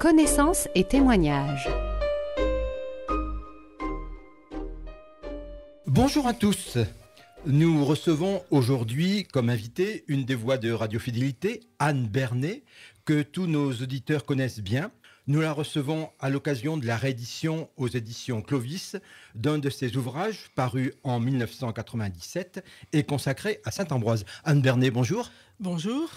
Connaissances et témoignages. Bonjour à tous. Nous recevons aujourd'hui comme invitée une des voix de Radio Fidélité, Anne Bernet, que tous nos auditeurs connaissent bien. Nous la recevons à l'occasion de la réédition aux éditions Clovis d'un de ses ouvrages paru en 1997 et consacré à Saint-Ambroise. Anne Bernet, bonjour. Bonjour.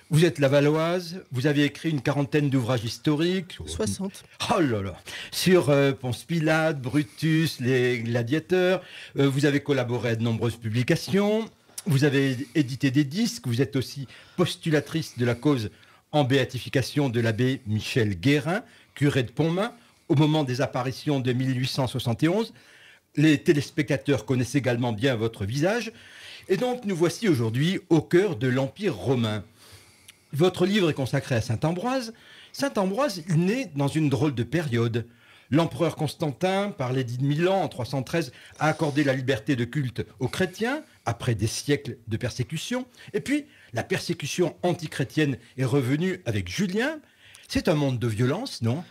Vous êtes lavalloise, vous avez écrit une quarantaine d'ouvrages historiques. 60. Oh là là. Sur Ponce Pilate, Brutus, les gladiateurs. Vous avez collaboré à de nombreuses publications. Vous avez édité des disques. Vous êtes aussi postulatrice de la cause en béatification de l'abbé Michel Guérin, curé de Pontmain, au moment des apparitions de 1871. Les téléspectateurs connaissent également bien votre visage. Et donc, nous voici aujourd'hui au cœur de l'Empire romain. Votre livre est consacré à Saint-Ambroise. Saint-Ambroise, il naît dans une drôle de période. L'empereur Constantin, par l'édit de Milan en 313, a accordé la liberté de culte aux chrétiens, après des siècles de persécution. Et puis, la persécution antichrétienne est revenue avec Julien. C'est un monde de violence, non ?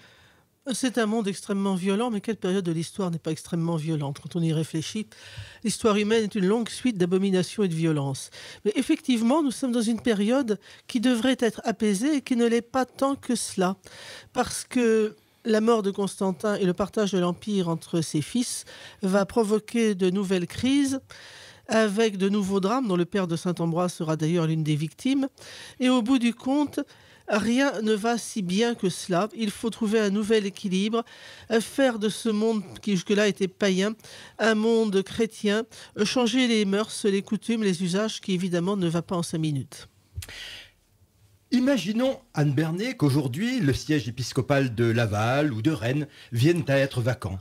C'est un monde extrêmement violent, mais quelle période de l'histoire n'est pas extrêmement violente quand on y réfléchit? L'histoire humaine est une longue suite d'abominations et de violences. Mais effectivement, nous sommes dans une période qui devrait être apaisée et qui ne l'est pas tant que cela. Parce que la mort de Constantin et le partage de l'Empire entre ses fils va provoquer de nouvelles crises, avec de nouveaux drames, dont le père de Saint-Ambroise sera d'ailleurs l'une des victimes. Et au bout du compte, rien ne va si bien que cela. Il faut trouver un nouvel équilibre, faire de ce monde qui jusque-là était païen un monde chrétien, changer les mœurs, les coutumes, les usages, qui évidemment ne va pas en 5 minutes. Imaginons, Anne Bernet, qu'aujourd'hui, le siège épiscopal de Laval ou de Rennes vienne à être vacant.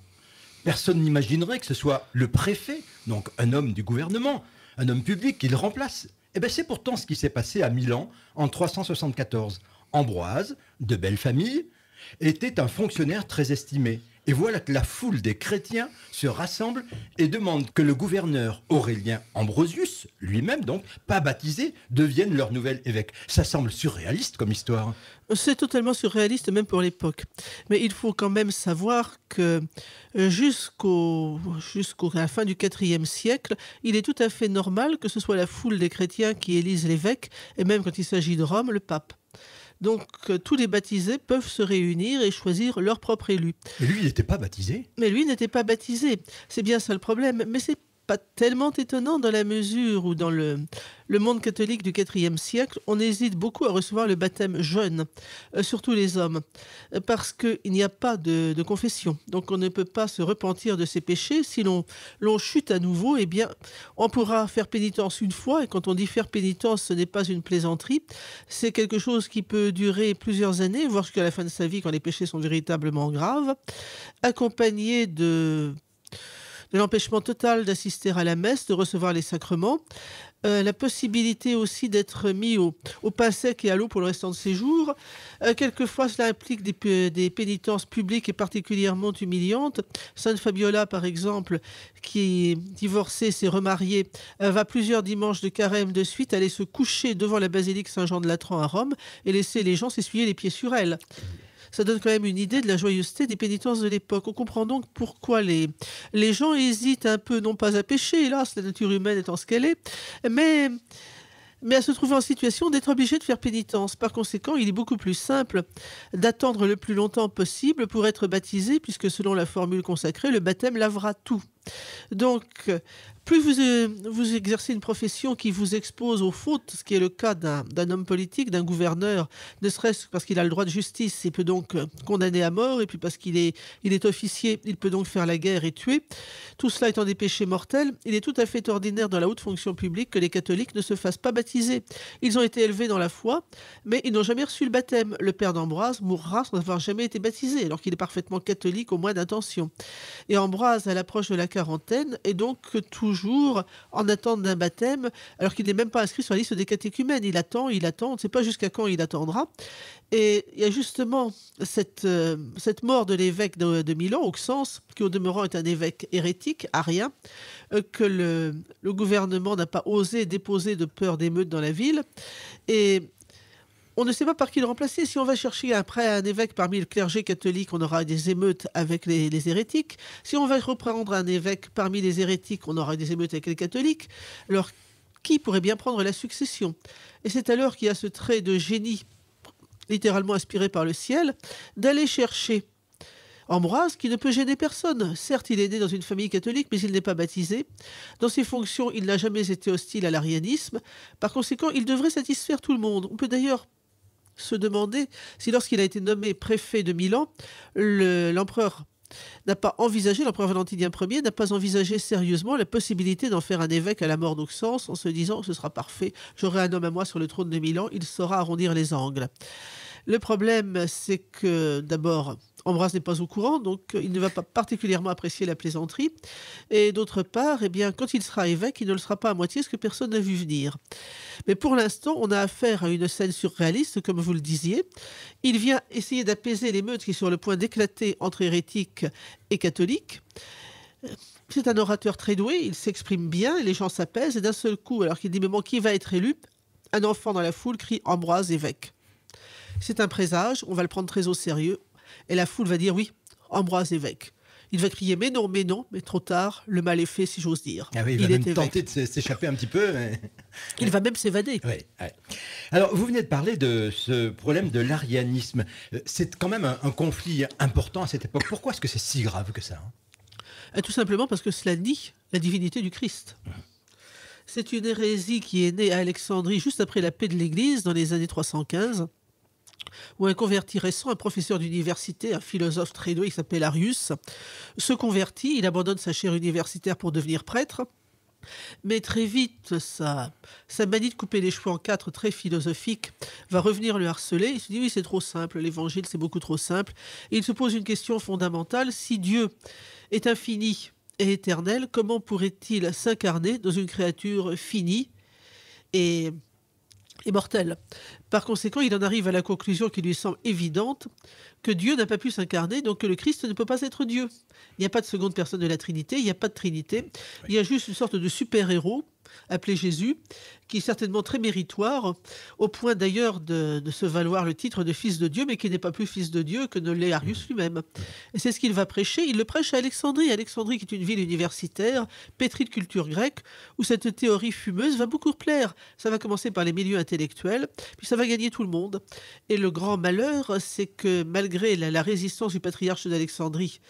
Personne n'imaginerait que ce soit le préfet, donc un homme du gouvernement, un homme public, qui le remplace. Eh bien, c'est pourtant ce qui s'est passé à Milan en 374. Ambroise, de belle famille, était un fonctionnaire très estimé. Et voilà que la foule des chrétiens se rassemble et demande que le gouverneur Aurélien Ambrosius, lui-même donc, pas baptisé, devienne leur nouvel évêque. Ça semble surréaliste comme histoire. C'est totalement surréaliste, même pour l'époque. Mais il faut quand même savoir que jusqu'à la fin du IVe siècle, il est tout à fait normal que ce soit la foule des chrétiens qui élise l'évêque, et même quand il s'agit de Rome, le pape. Donc, tous les baptisés peuvent se réunir et choisir leur propre élu. Mais lui, il n'était pas baptisé. Mais lui n'était pas baptisé. C'est bien ça le problème. Mais c'est pas tellement étonnant dans la mesure où dans le monde catholique du IVe siècle, on hésite beaucoup à recevoir le baptême jeune, surtout les hommes, parce qu'il n'y a pas de confession. Donc on ne peut pas se repentir de ses péchés. Si l'on chute à nouveau, eh bien, on pourra faire pénitence une fois. Et quand on dit faire pénitence, ce n'est pas une plaisanterie. C'est quelque chose qui peut durer plusieurs années, voire jusqu'à la fin de sa vie, quand les péchés sont véritablement graves, accompagné de l'empêchement total d'assister à la messe, de recevoir les sacrements, la possibilité aussi d'être mis au pain sec et à l'eau pour le restant de ses jours. Quelquefois, cela implique des pénitences publiques et particulièrement humiliantes. Sainte Fabiola, par exemple, qui est divorcée, s'est remariée, va plusieurs dimanches de carême de suite aller se coucher devant la basilique Saint-Jean de Latran à Rome et laisser les gens s'essuyer les pieds sur elle. Ça donne quand même une idée de la joyeuseté des pénitences de l'époque. On comprend donc pourquoi les gens hésitent un peu, non pas à pécher, hélas, la nature humaine étant ce qu'elle est, mais à se trouver en situation d'être obligé de faire pénitence. Par conséquent, il est beaucoup plus simple d'attendre le plus longtemps possible pour être baptisé, puisque selon la formule consacrée, le baptême lavera tout. Donc, plus vous exercez une profession qui vous expose aux fautes, ce qui est le cas d'un homme politique, d'un gouverneur, ne serait-ce parce qu'il a le droit de justice, il peut donc condamner à mort, et puis parce qu'il est officier, il peut donc faire la guerre et tuer. Tout cela étant des péchés mortels, il est tout à fait ordinaire dans la haute fonction publique que les catholiques ne se fassent pas baptiser. Ils ont été élevés dans la foi, mais ils n'ont jamais reçu le baptême. Le père d'Ambroise mourra sans avoir jamais été baptisé, alors qu'il est parfaitement catholique au moins d'intention. Et Ambroise, à l'approche de la quarantaine, est donc toujours en attente d'un baptême, alors qu'il n'est même pas inscrit sur la liste des catéchumènes. Il attend, on ne sait pas jusqu'à quand il attendra. Et il y a justement cette mort de l'évêque de Milan, Auxence, qui au demeurant est un évêque hérétique, arien, que le gouvernement n'a pas osé déposer de peur d'émeute dans la ville. Et On ne sait pas par qui le remplacer. Si on va chercher après un évêque parmi le clergé catholique, on aura des émeutes avec les hérétiques. Si on va reprendre un évêque parmi les hérétiques, on aura des émeutes avec les catholiques. Alors, qui pourrait bien prendre la succession? Et c'est alors qu'il y a ce trait de génie, littéralement inspiré par le ciel, d'aller chercher Ambroise, qui ne peut gêner personne. Certes, il est né dans une famille catholique, mais il n'est pas baptisé. Dans ses fonctions, il n'a jamais été hostile à l'arianisme. Par conséquent, il devrait satisfaire tout le monde. On peut d'ailleurs se demander si lorsqu'il a été nommé préfet de Milan, l'empereur Valentinien Ier n'a pas envisagé sérieusement la possibilité d'en faire un évêque à la mort d'Auxence en se disant « ce sera parfait, j'aurai un homme à moi sur le trône de Milan, il saura arrondir les angles ». Le problème, c'est que d'abord, Ambroise n'est pas au courant, donc il ne va pas particulièrement apprécier la plaisanterie. Et d'autre part, eh bien, quand il sera évêque, il ne le sera pas à moitié, ce que personne n'a vu venir. Mais pour l'instant, on a affaire à une scène surréaliste, comme vous le disiez. Il vient essayer d'apaiser l'émeute qui est sur le point d'éclater entre hérétiques et catholiques. C'est un orateur très doué, il s'exprime bien, et les gens s'apaisent, et d'un seul coup, alors qu'il dit « mais qui va être élu ?» Un enfant dans la foule crie « Ambroise évêque ». C'est un présage, on va le prendre très au sérieux, et la foule va dire oui, Ambroise évêque. Il va crier mais non, mais trop tard, le mal est fait si j'ose dire. Ah oui, il va même tenter de s'échapper un petit peu. Mais... Il va même s'évader. Oui, oui. Alors, vous venez de parler de ce problème de l'arianisme. C'est quand même un conflit important à cette époque. Pourquoi est-ce que c'est si grave que ça? Tout simplement parce que cela nie la divinité du Christ. C'est une hérésie qui est née à Alexandrie juste après la paix de l'Église, dans les années 315. Où un converti récent, un professeur d'université, un philosophe très doué qui s'appelle Arius, se convertit, il abandonne sa chaire universitaire pour devenir prêtre, mais très vite, sa manie de couper les cheveux en quatre, très philosophique, va revenir le harceler. Il se dit oui, c'est trop simple, l'évangile c'est beaucoup trop simple. Et il se pose une question fondamentale, si Dieu est infini et éternel, comment pourrait-il s'incarner dans une créature finie et mortel. Par conséquent, il en arrive à la conclusion qui lui semble évidente, que Dieu n'a pas pu s'incarner, donc que le Christ ne peut pas être Dieu. Il n'y a pas de seconde personne de la Trinité, il n'y a pas de Trinité, il y a juste une sorte de super-héros appelé Jésus, qui est certainement très méritoire, au point d'ailleurs de se valoir le titre de fils de Dieu, mais qui n'est pas plus fils de Dieu que ne l'est Arius lui-même. Et c'est ce qu'il va prêcher. Il le prêche à Alexandrie. Alexandrie qui est une ville universitaire, pétrie de culture grecque, où cette théorie fumeuse va beaucoup plaire. Ça va commencer par les milieux intellectuels, puis ça va gagner tout le monde. Et le grand malheur, c'est que malgré la résistance du patriarche d'Alexandrie,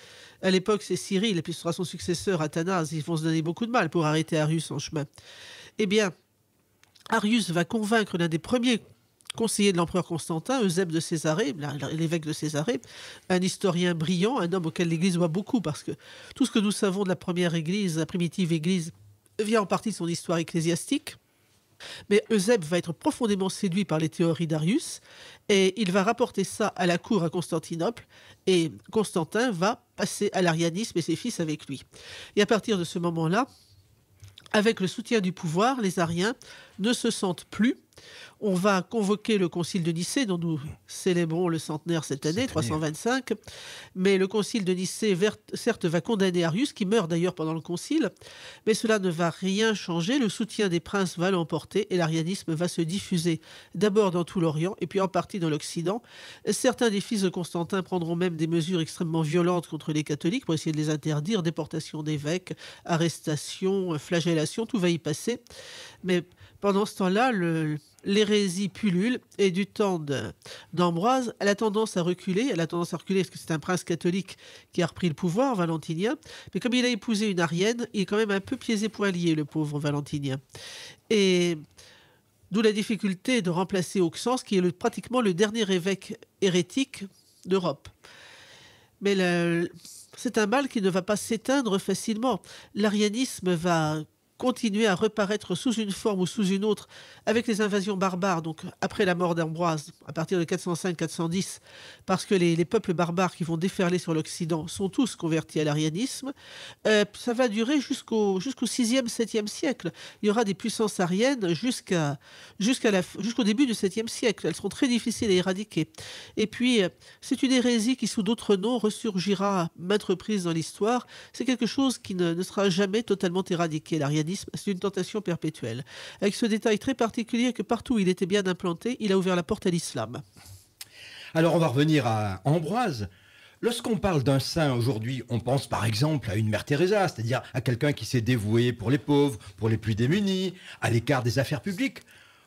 à l'époque c'est Cyril, et puis ce sera son successeur Athanase, ils vont se donner beaucoup de mal pour arrêter Arius en chemin. Eh bien, Arius va convaincre l'un des premiers conseillers de l'empereur Constantin, Eusèbe de Césarée, l'évêque de Césarée, un historien brillant, un homme auquel l'Église doit beaucoup, parce que tout ce que nous savons de la première Église, la primitive Église, vient en partie de son histoire ecclésiastique. Mais Eusèbe va être profondément séduit par les théories d'Arius, et il va rapporter ça à la cour à Constantinople, et Constantin va passer à l'arianisme et ses fils avec lui. Et à partir de ce moment-là, avec le soutien du pouvoir, les Ariens ne se sentent plus. On va convoquer le concile de Nicée, dont nous célébrons le centenaire cette année, 325. Mais le concile de Nicée, certes, va condamner Arius, qui meurt d'ailleurs pendant le concile, mais cela ne va rien changer. Le soutien des princes va l'emporter et l'arianisme va se diffuser d'abord dans tout l'Orient et puis en partie dans l'Occident. Certains des fils de Constantin prendront même des mesures extrêmement violentes contre les catholiques pour essayer de les interdire, déportation d'évêques, arrestation, flagellation, tout va y passer. Mais pendant ce temps-là, l'hérésie pullule et du temps d'Ambroise, elle a tendance à reculer. Elle a tendance à reculer parce que c'est un prince catholique qui a repris le pouvoir, Valentinien. Mais comme il a épousé une arienne, il est quand même un peu pieds-et-poings-liés, le pauvre Valentinien. Et d'où la difficulté de remplacer Auxence, qui est pratiquement le dernier évêque hérétique d'Europe. Mais c'est un mal qui ne va pas s'éteindre facilement. L'arianisme va continuer à reparaître sous une forme ou sous une autre avec les invasions barbares, donc après la mort d'Ambroise, à partir de 405-410, parce que les peuples barbares qui vont déferler sur l'Occident sont tous convertis à l'arianisme. Ça va durer jusqu'au 6e, 7e siècle. Il y aura des puissances ariennes jusqu'au début du 7e siècle. Elles seront très difficiles à éradiquer. Et puis, c'est une hérésie qui, sous d'autres noms, ressurgira maintes reprises dans l'histoire. C'est quelque chose qui ne sera jamais totalement éradiqué, l'arianisme. christianisme, c'est une tentation perpétuelle. Avec ce détail très particulier que partout où il était bien implanté, il a ouvert la porte à l'islam. Alors on va revenir à Ambroise. Lorsqu'on parle d'un saint aujourd'hui, on pense par exemple à une mère Teresa, c'est-à-dire à quelqu'un qui s'est dévoué pour les pauvres, pour les plus démunis, à l'écart des affaires publiques.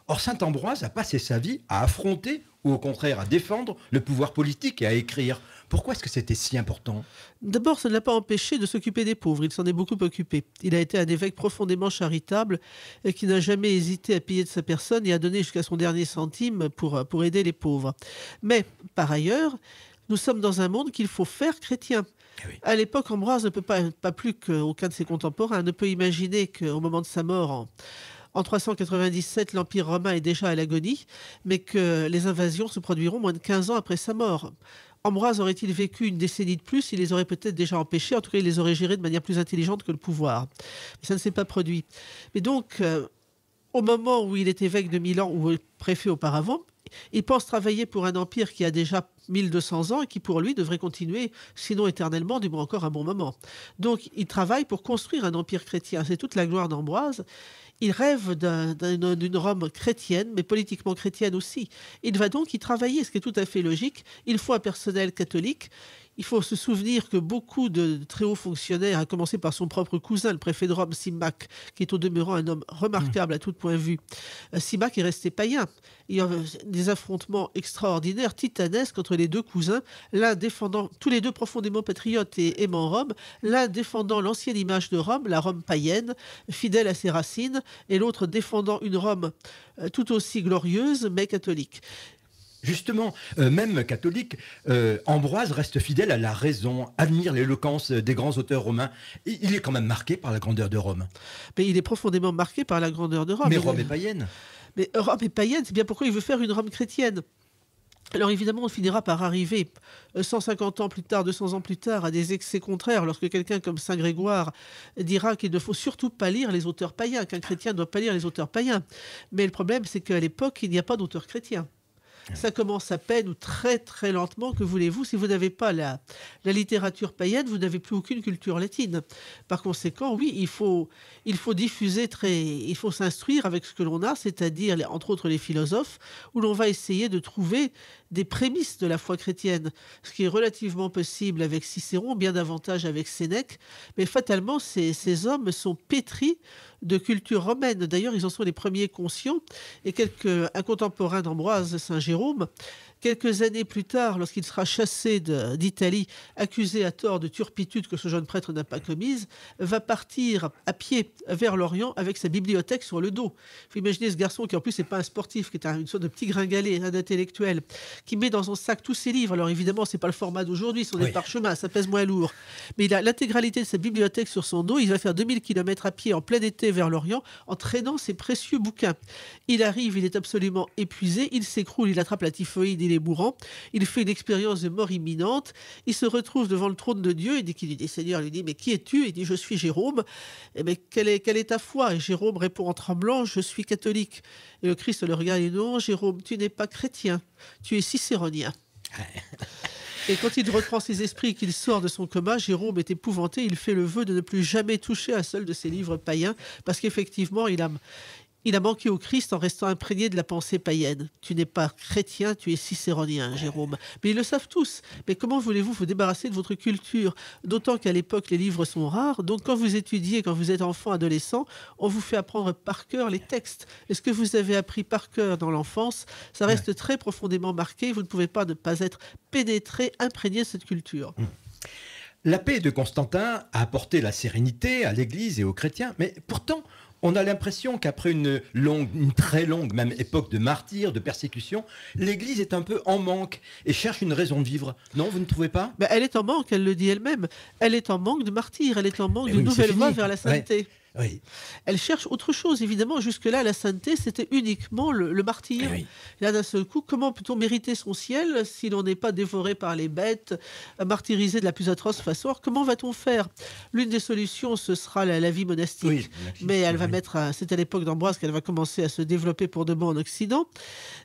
Or, saint Ambroise a passé sa vie à affronter ou au contraire à défendre le pouvoir politique et à écrire. Pourquoi est-ce que c'était si important ? D'abord, ça ne l'a pas empêché de s'occuper des pauvres. Il s'en est beaucoup occupé. Il a été un évêque profondément charitable et qui n'a jamais hésité à payer de sa personne et à donner jusqu'à son dernier centime pour aider les pauvres. Mais, par ailleurs, nous sommes dans un monde qu'il faut faire chrétien. Eh oui. À l'époque, Ambroise ne peut pas plus qu'aucun de ses contemporains, ne peut imaginer qu'au moment de sa mort, en 397, l'Empire romain est déjà à l'agonie, mais que les invasions se produiront moins de 15 ans après sa mort. Ambroise aurait-il vécu une décennie de plus, il les aurait peut-être déjà empêchés, en tout cas il les aurait gérés de manière plus intelligente que le pouvoir. Mais ça ne s'est pas produit. Mais donc, au moment où il est évêque de Milan, ou préfet auparavant, il pense travailler pour un empire qui a déjà 1200 ans et qui pour lui devrait continuer, sinon éternellement, du moins encore un bon moment. Donc il travaille pour construire un empire chrétien. C'est toute la gloire d'Ambroise. Il rêve d'une Rome chrétienne, mais politiquement chrétienne aussi. Il va donc y travailler, ce qui est tout à fait logique. Il faut un personnel catholique. Il faut se souvenir que beaucoup de très hauts fonctionnaires, à commencer par son propre cousin, le préfet de Rome, Symmaque, qui est au demeurant un homme remarquable à tout point de vue. Symmaque est resté païen. Il y a des affrontements extraordinaires, titanesques entre les deux cousins, l'un défendant, tous les deux profondément patriotes et aimant Rome, l'un défendant l'ancienne image de Rome, la Rome païenne, fidèle à ses racines, et l'autre défendant une Rome tout aussi glorieuse, mais catholique. Justement, même catholique, Ambroise reste fidèle à la raison, admire l'éloquence des grands auteurs romains. Et il est quand même marqué par la grandeur de Rome. Mais il est profondément marqué par la grandeur de Rome. Mais Rome est païenne. Mais Rome est païenne, c'est bien pourquoi il veut faire une Rome chrétienne. Alors évidemment, on finira par arriver 150 ans plus tard, 200 ans plus tard, à des excès contraires, lorsque quelqu'un comme Saint Grégoire dira qu'il ne faut surtout pas lire les auteurs païens, qu'un chrétien ne doit pas lire les auteurs païens. Mais le problème, c'est qu'à l'époque, il n'y a pas d'auteurs chrétiens. Ça commence à peine ou très très lentement, que voulez-vous. Si vous n'avez pas la littérature païenne, vous n'avez plus aucune culture latine. Par conséquent, oui, il faut diffuser il faut s'instruire avec ce que l'on a, c'est-à-dire entre autres les philosophes, où l'on va essayer de trouver des prémices de la foi chrétienne, ce qui est relativement possible avec Cicéron, bien davantage avec Sénèque, mais fatalement ces hommes sont pétris de culture romaine. D'ailleurs, ils en sont les premiers conscients, et un contemporain d'Ambroise, Saint Jérôme, quelques années plus tard, lorsqu'il sera chassé d'Italie, accusé à tort de turpitude que ce jeune prêtre n'a pas commise, va partir à pied vers l'Orient avec sa bibliothèque sur le dos. Il faut imaginer ce garçon qui en plus n'est pas un sportif, qui est une sorte de petit gringalet, un intellectuel, qui met dans son sac tous ses livres. Alors évidemment, ce n'est pas le format d'aujourd'hui, ce sont des parchemins, ça pèse moins lourd. Mais il a l'intégralité de sa bibliothèque sur son dos, il va faire 2000 km à pied en plein été vers l'Orient en traînant ses précieux bouquins. Il arrive, il est absolument épuisé, il s'écroule, il attrape la typhoïde, il est mourant, il fait une expérience de mort imminente, il se retrouve devant le trône de Dieu, et dès qu'il lui dit, Seigneur, lui dit, mais qui es-tu? Il dit, je suis Jérôme. Et mais quelle est ta foi? Et Jérôme répond en tremblant, je suis catholique. Et le Christ le regarde et dit, non, Jérôme, tu n'es pas chrétien, tu es cicéronien. Et quand il reprend ses esprits et qu'il sort de son coma, Jérôme est épouvanté, il fait le vœu de ne plus jamais toucher à un seul de ses livres païens, parce qu'effectivement, il a manqué au Christ en restant imprégné de la pensée païenne. Tu n'es pas chrétien, tu es cicéronien, Jérôme. Mais ils le savent tous. Mais comment voulez-vous vous débarrasser de votre culture? D'autant qu'à l'époque, les livres sont rares. Donc quand vous étudiez, quand vous êtes enfant, adolescent, on vous fait apprendre par cœur les textes. Et ce que vous avez appris par cœur dans l'enfance, ça reste très profondément marqué. Vous ne pouvez pas ne pas être pénétré, imprégné de cette culture. La paix de Constantin a apporté la sérénité à l'Église et aux chrétiens. Mais pourtant, on a l'impression qu'après une très longue même époque de martyrs, de persécution, l'Église est un peu en manque et cherche une raison de vivre. Non, vous ne trouvez pas? Elle est en manque, elle le dit elle-même. Elle est en manque de martyrs, elle est en manque d'une nouvelle voie vers la sainteté. Oui. Elle cherche autre chose, évidemment. Jusque-là, la sainteté, c'était uniquement le martyr. Oui. Là, d'un seul coup, comment peut-on mériter son ciel si l'on n'est pas dévoré par les bêtes, martyrisé de la plus atroce façon? Alors, comment va-t-on faire? L'une des solutions, ce sera la vie monastique. Oui, mais elle va c'est à l'époque d'Ambroise qu'elle va commencer à se développer pour de bon en Occident.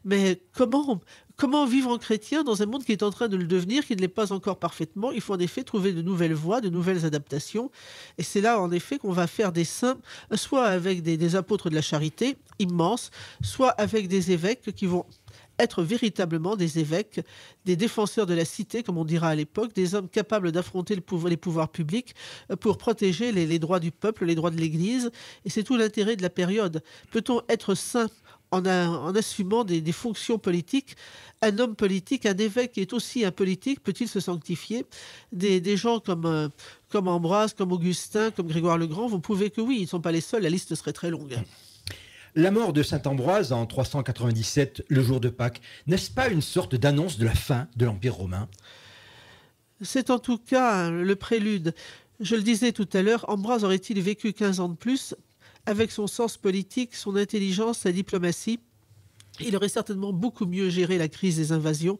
Mais comment comment vivre en chrétien dans un monde qui est en train de le devenir, qui ne l'est pas encore parfaitement? Il faut en effet trouver de nouvelles voies, de nouvelles adaptations. Et c'est là, en effet, qu'on va faire des saints, soit avec des apôtres de la charité immenses, soit avec des évêques qui vont être véritablement des évêques, des défenseurs de la cité, comme on dira à l'époque, des hommes capables d'affronter les pouvoirs publics pour protéger les droits du peuple, les droits de l'Église. Et c'est tout l'intérêt de la période. Peut-on être saint en assumant des fonctions politiques? Un homme politique, un évêque qui est aussi un politique, peut-il se sanctifier? Des gens comme Ambroise, comme Augustin, comme Grégoire le Grand vont prouver que oui, ils ne sont pas les seuls, la liste serait très longue. La mort de saint Ambroise en 397, le jour de Pâques, n'est-ce pas une sorte d'annonce de la fin de l'Empire romain? C'est en tout cas le prélude. Je le disais tout à l'heure, Ambroise aurait-il vécu 15 ans de plus, avec son sens politique, son intelligence, sa diplomatie, il aurait certainement beaucoup mieux géré la crise des invasions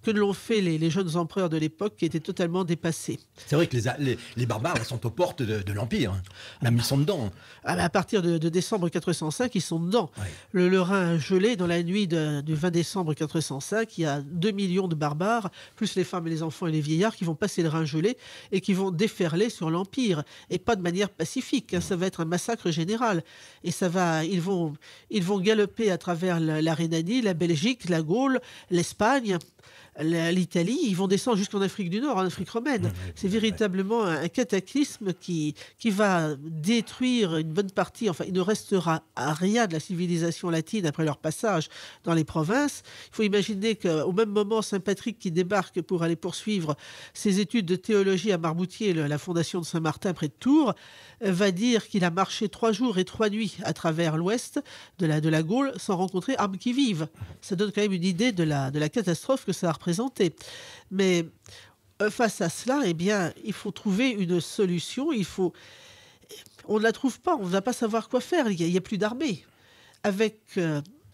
que ne l'ont fait les jeunes empereurs de l'époque qui étaient totalement dépassés. C'est vrai que les barbares sont aux portes de l'Empire. Même ils sont dedans. À partir de décembre 405, ils sont dedans. Ouais. Le Rhin gelé, dans la nuit du 20 décembre 405, il y a 2 millions de barbares, plus les femmes et les enfants et les vieillards, qui vont passer le Rhin gelé et qui vont déferler sur l'Empire. Et pas de manière pacifique. Ça va être un massacre général. Et ils vont galoper à travers la Rhénanie, la Belgique, la Gaule, l'Espagne, l'Italie, ils vont descendre jusqu'en Afrique du Nord, en Afrique romaine. C'est véritablement un cataclysme qui va détruire une bonne partie, enfin il ne restera rien de la civilisation latine après leur passage dans les provinces. Il faut imaginer qu'au même moment, Saint Patrick qui débarque pour aller poursuivre ses études de théologie à Marmoutier, la fondation de Saint-Martin près de Tours, va dire qu'il a marché 3 jours et 3 nuits à travers l'ouest de la Gaule sans rencontrer âme qui vive. Ça donne quand même une idée de la catastrophe que ça a représenté. Mais face à cela, eh bien, il faut trouver une solution. On ne la trouve pas, on ne va pas savoir quoi faire. Il n'y a plus d'armée. Avec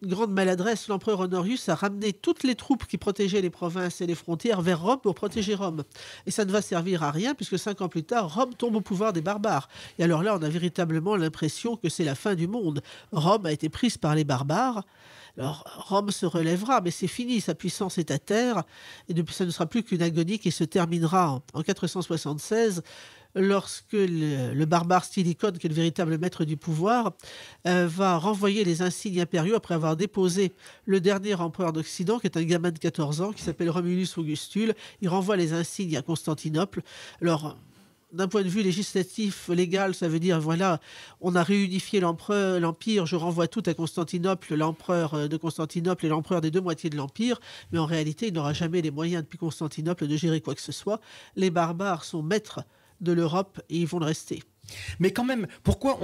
grande maladresse, l'empereur Honorius a ramené toutes les troupes qui protégeaient les provinces et les frontières vers Rome pour protéger Rome. Et ça ne va servir à rien puisque 5 ans plus tard, Rome tombe au pouvoir des barbares. Et alors là, on a véritablement l'impression que c'est la fin du monde. Rome a été prise par les barbares. Alors, Rome se relèvera, mais c'est fini, sa puissance est à terre, et depuis, ça ne sera plus qu'une agonie qui se terminera en 476, lorsque le barbare Stilicone, qui est le véritable maître du pouvoir, va renvoyer les insignes impériaux après avoir déposé le dernier empereur d'Occident, qui est un gamin de 14 ans, qui s'appelle Romulus Augustule. Il renvoie les insignes à Constantinople. Alors, d'un point de vue législatif, légal, ça veut dire, voilà, on a réunifié l'Empire, je renvoie tout à Constantinople, l'empereur de Constantinople et l'empereur des 2 moitiés de l'Empire, mais en réalité, il n'aura jamais les moyens depuis Constantinople de gérer quoi que ce soit. Les barbares sont maîtres de l'Europe et ils vont le rester. Mais quand même, pourquoi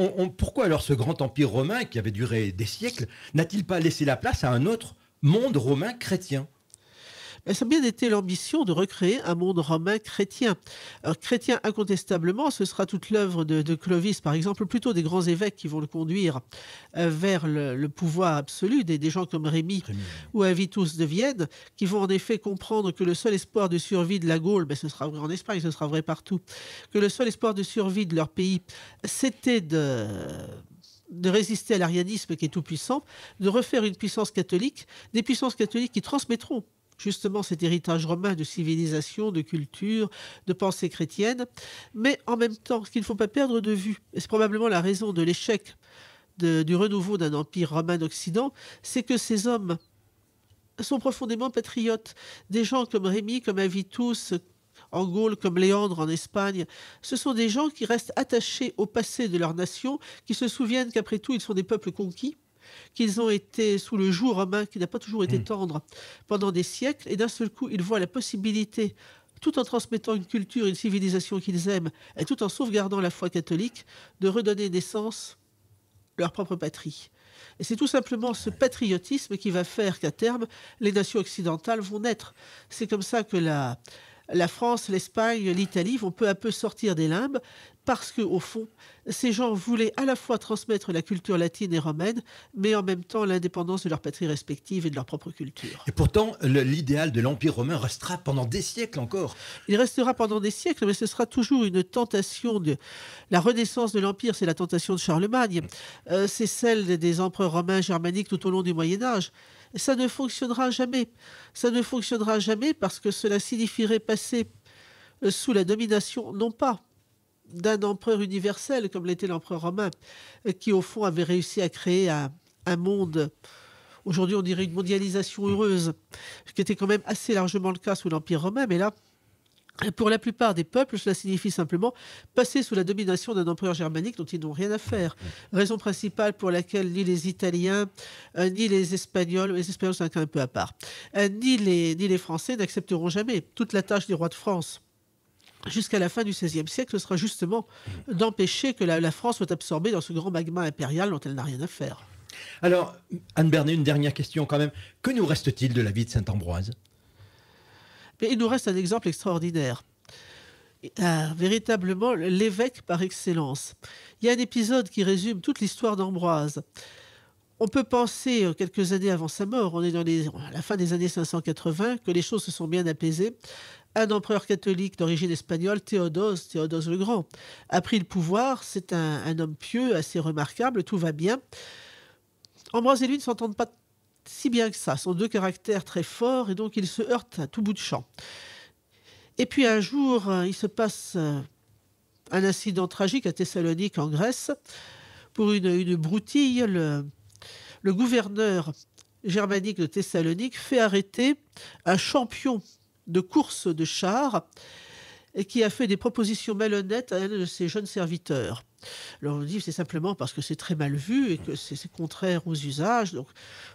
alors ce grand empire romain, qui avait duré des siècles, n'a-t-il pas laissé la place à un autre monde romain chrétien? Ça a bien été l'ambition de recréer un monde romain chrétien. Alors, chrétien, incontestablement, ce sera toute l'œuvre de Clovis, par exemple, plutôt des grands évêques qui vont le conduire vers le pouvoir absolu, des gens comme Rémi ou Avitus de Vienne, qui vont en effet comprendre que le seul espoir de survie de la Gaule, ce sera vrai en Espagne, ce sera vrai partout, que le seul espoir de survie de leur pays, c'était de résister à l'arianisme qui est tout puissant, de refaire une puissance catholique, des puissances catholiques qui transmettront justement cet héritage romain de civilisation, de culture, de pensée chrétienne. Mais en même temps, ce qu'il ne faut pas perdre de vue, et c'est probablement la raison de l'échec du renouveau d'un empire romain d'Occident, c'est que ces hommes sont profondément patriotes. Des gens comme Rémi, comme Avitus, en Gaule, comme Léandre en Espagne, ce sont des gens qui restent attachés au passé de leur nation, qui se souviennent qu'après tout, ils sont des peuples conquis, qu'ils ont été sous le joug romain qui n'a pas toujours été tendre pendant des siècles, et d'un seul coup, ils voient la possibilité, tout en transmettant une culture, une civilisation qu'ils aiment, et tout en sauvegardant la foi catholique, de redonner naissance à leur propre patrie. Et c'est tout simplement ce patriotisme qui va faire qu'à terme, les nations occidentales vont naître. C'est comme ça que la France, l'Espagne, l'Italie vont peu à peu sortir des limbes parce qu'au fond, ces gens voulaient à la fois transmettre la culture latine et romaine, mais en même temps l'indépendance de leur patrie respective et de leur propre culture. Et pourtant, l'idéal de l'Empire romain restera pendant des siècles encore. Il restera pendant des siècles, mais ce sera toujours une tentation de la renaissance de l'Empire, c'est la tentation de Charlemagne, c'est celle des empereurs romains germaniques tout au long du Moyen-Âge. Ça ne fonctionnera jamais. Ça ne fonctionnera jamais parce que cela signifierait passer sous la domination, non pas d'un empereur universel comme l'était l'empereur romain, qui au fond avait réussi à créer un monde, aujourd'hui on dirait une mondialisation heureuse, ce qui était quand même assez largement le cas sous l'Empire romain, mais là, pour la plupart des peuples, cela signifie simplement passer sous la domination d'un empereur germanique dont ils n'ont rien à faire. Raison principale pour laquelle ni les Italiens, ni les Espagnols c'est un cas un peu à part, ni les Français n'accepteront jamais toute la tâche des rois de France. Jusqu'à la fin du XVIe siècle, ce sera justement d'empêcher que la France soit absorbée dans ce grand magma impérial dont elle n'a rien à faire. Alors, Anne Bernet, une dernière question quand même. Que nous reste-t-il de la vie de Saint-Ambroise ? Mais il nous reste un exemple extraordinaire. Véritablement l'évêque par excellence. Il y a un épisode qui résume toute l'histoire d'Ambroise. On peut penser, quelques années avant sa mort, on est à la fin des années 580, que les choses se sont bien apaisées. Un empereur catholique d'origine espagnole, Théodose le Grand, a pris le pouvoir. C'est un homme pieux, assez remarquable, tout va bien. Ambroise et lui ne s'entendent pas si bien que ça. Ce sont deux caractères très forts et donc ils se heurtent à tout bout de champ. Et puis un jour, il se passe un incident tragique à Thessalonique, en Grèce. Pour une broutille, le gouverneur germanique de Thessalonique fait arrêter un champion de course de chars et qui a fait des propositions malhonnêtes à un de ses jeunes serviteurs. Alors on dit c'est simplement parce que c'est très mal vu et que c'est contraire aux usages. Donc,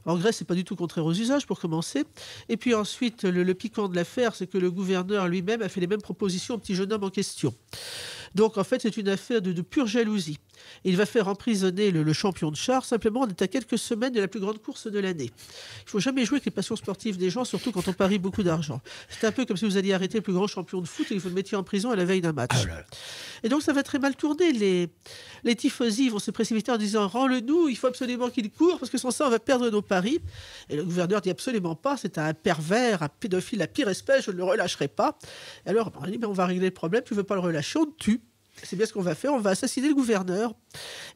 en Grèce, c'est pas du tout contraire aux usages pour commencer. Et puis ensuite, le piquant de l'affaire, c'est que le gouverneur lui-même a fait les mêmes propositions au petit jeune homme en question. Donc en fait, c'est une affaire de pure jalousie. Il va faire emprisonner le champion de chars. Simplement, on est à quelques semaines de la plus grande course de l'année. Il ne faut jamais jouer avec les passions sportives des gens, surtout quand on parie beaucoup d'argent. C'est un peu comme si vous alliez arrêter le plus grand champion de foot et que vous le mettiez en prison à la veille d'un match. Ah là là. Et donc ça va très mal tourner. Les tifosi vont se précipiter en disant « Rends-le-nous, il faut absolument qu'il court parce que sans ça, on va perdre nos paris. » Et le gouverneur dit « Absolument pas, c'est un pervers, un pédophile, la pire espèce, je ne le relâcherai pas. » Et alors, on dit « On va régler le problème, tu ne veux pas le relâcher, on te tue. » C'est bien ce qu'on va faire, on va assassiner le gouverneur.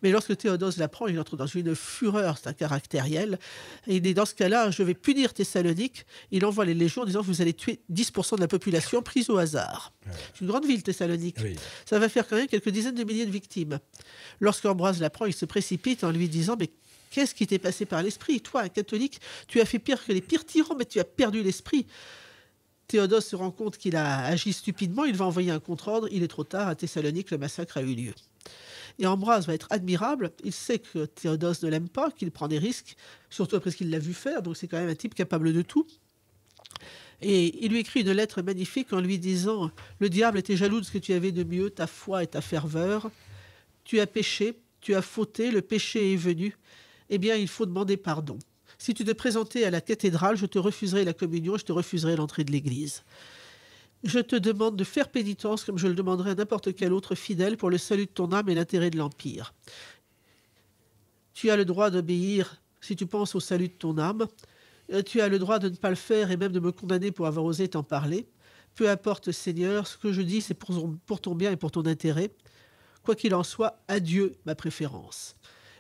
Mais lorsque Théodose l'apprend, il entre dans une fureur, c'est un caractériel. Et il dit, dans ce cas-là, je vais punir Thessalonique. Il envoie les légions en disant, vous allez tuer 10% de la population prise au hasard. C'est une grande ville, Thessalonique. Oui. Ça va faire quand même quelques dizaines de milliers de victimes. Lorsqu'Ambroise l'apprend, il se précipite en lui disant, mais qu'est-ce qui t'est passé par l'esprit ? Toi, un catholique, tu as fait pire que les pires tyrans, mais tu as perdu l'esprit. Théodose se rend compte qu'il a agi stupidement, il va envoyer un contre-ordre, il est trop tard, à Thessalonique, le massacre a eu lieu. Et Ambroise va être admirable, il sait que Théodose ne l'aime pas, qu'il prend des risques, surtout après ce qu'il l'a vu faire, donc c'est quand même un type capable de tout. Et il lui écrit une lettre magnifique en lui disant « Le diable était jaloux de ce que tu avais de mieux, ta foi et ta ferveur. Tu as péché, tu as fauté, le péché est venu. Eh bien, il faut demander pardon. Si tu te présentais à la cathédrale, je te refuserai la communion, je te refuserai l'entrée de l'église. Je te demande de faire pénitence comme je le demanderais à n'importe quel autre fidèle pour le salut de ton âme et l'intérêt de l'Empire. Tu as le droit d'obéir si tu penses au salut de ton âme. Tu as le droit de ne pas le faire et même de me condamner pour avoir osé t'en parler. Peu importe, Seigneur, ce que je dis, c'est pour ton bien et pour ton intérêt. Quoi qu'il en soit, adieu ma préférence. »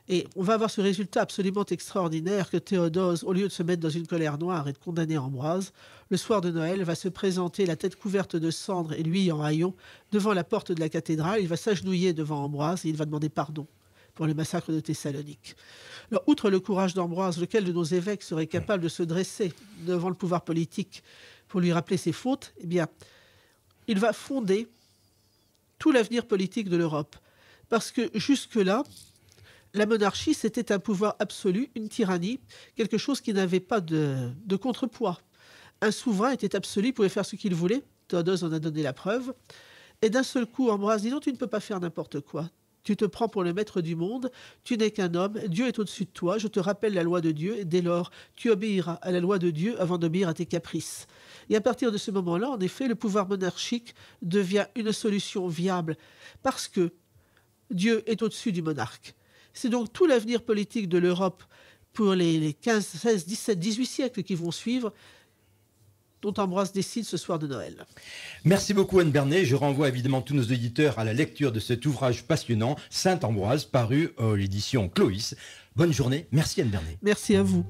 Et on va avoir ce résultat absolument extraordinaire que Théodose, au lieu de se mettre dans une colère noire et de condamner Ambroise, le soir de Noël, va se présenter la tête couverte de cendres et lui en haillons devant la porte de la cathédrale. Il va s'agenouiller devant Ambroise et il va demander pardon pour le massacre de Thessalonique. Alors, outre le courage d'Ambroise, lequel de nos évêques serait capable de se dresser devant le pouvoir politique pour lui rappeler ses fautes ? Eh bien, il va fonder tout l'avenir politique de l'Europe. Parce que jusque-là, la monarchie, c'était un pouvoir absolu, une tyrannie, quelque chose qui n'avait pas de contrepoids. Un souverain était absolu, il pouvait faire ce qu'il voulait. Théodose en a donné la preuve. Et d'un seul coup, Ambroise dit non, tu ne peux pas faire n'importe quoi. Tu te prends pour le maître du monde, tu n'es qu'un homme, Dieu est au-dessus de toi, je te rappelle la loi de Dieu, et dès lors, tu obéiras à la loi de Dieu avant d'obéir à tes caprices. Et à partir de ce moment-là, en effet, le pouvoir monarchique devient une solution viable, parce que Dieu est au-dessus du monarque. C'est donc tout l'avenir politique de l'Europe pour les 15, 16, 17, 18 siècles qui vont suivre dont Ambroise décide ce soir de Noël. Merci beaucoup Anne Bernet. Je renvoie évidemment tous nos auditeurs à la lecture de cet ouvrage passionnant, Saint Ambroise, paru aux éditions Cloïs. Bonne journée. Merci Anne Bernet. Merci à vous.